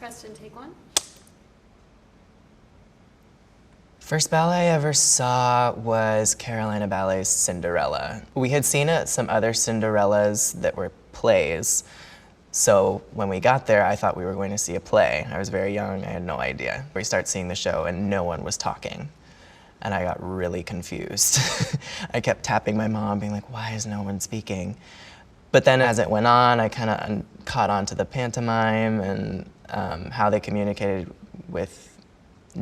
Preston, take one. First ballet I ever saw was Carolina Ballet's Cinderella. We had seen some other Cinderellas that were plays, so when we got there, I thought we were going to see a play. I was very young, I had no idea. We start seeing the show and no one was talking, and I got really confused. I kept tapping my mom, being like, why is no one speaking? But then as it went on, I kind of caught on to the pantomime and how they communicated with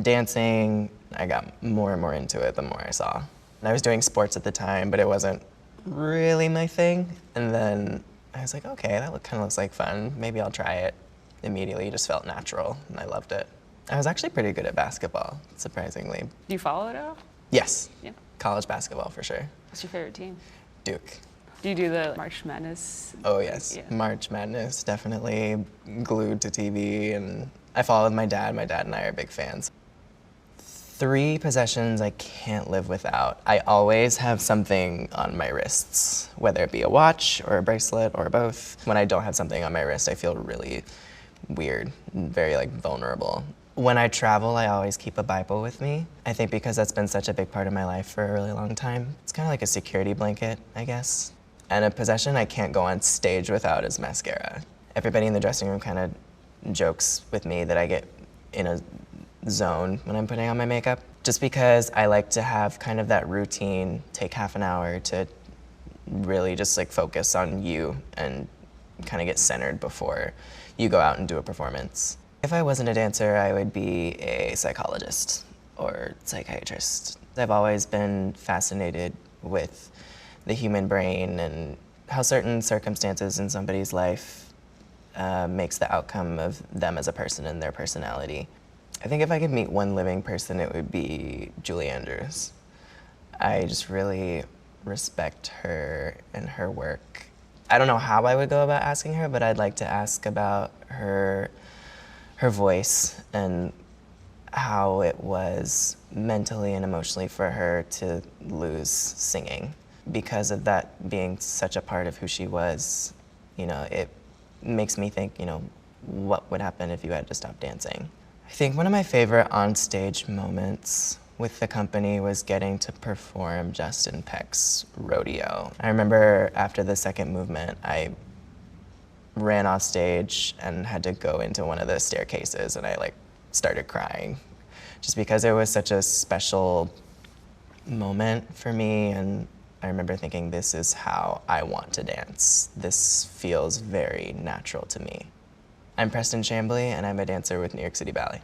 dancing. I got more and more into it the more I saw. And I was doing sports at the time, but it wasn't really my thing. And then I was like, okay, that kind of looks like fun. Maybe I'll try it. Immediately, it just felt natural, and I loved it. I was actually pretty good at basketball, surprisingly. Do you follow it at all? Yes. Yeah. College basketball, for sure. What's your favorite team? Duke. Do you do the March Madness? Oh, yes. Yeah. March Madness, definitely glued to TV, and I follow with my dad. My dad and I are big fans. 3 possessions I can't live without. I always have something on my wrists, whether it be a watch or a bracelet or both. When I don't have something on my wrist, I feel really weird, very vulnerable. When I travel, I always keep a Bible with me. I think because that's been such a big part of my life for a really long time. It's kind of like a security blanket, I guess. And a possession I can't go on stage without is mascara. Everybody in the dressing room kind of jokes with me that I get in a zone when I'm putting on my makeup, just because I like to have kind of that routine, take half an hour to really just focus on you and kind of get centered before you go out and do a performance. If I wasn't a dancer, I would be a psychologist or psychiatrist. I've always been fascinated with the human brain and how certain circumstances in somebody's life makes the outcome of them as a person and their personality. I think if I could meet one living person, it would be Julie Andrews. I just really respect her and her work. I don't know how I would go about asking her, but I'd like to ask about her voice and how it was mentally and emotionally for her to lose singing. Because of that being such a part of who she was, it makes me think, what would happen if you had to stop dancing? I think one of my favorite onstage moments with the company was getting to perform Justin Peck's Rodeo. I remember after the second movement, I ran off stage and had to go into one of the staircases, and I started crying just because it was such a special moment for me, and I remember thinking, this is how I want to dance. This feels very natural to me. I'm Preston Chamblee, and I'm a dancer with NYCB Ballet.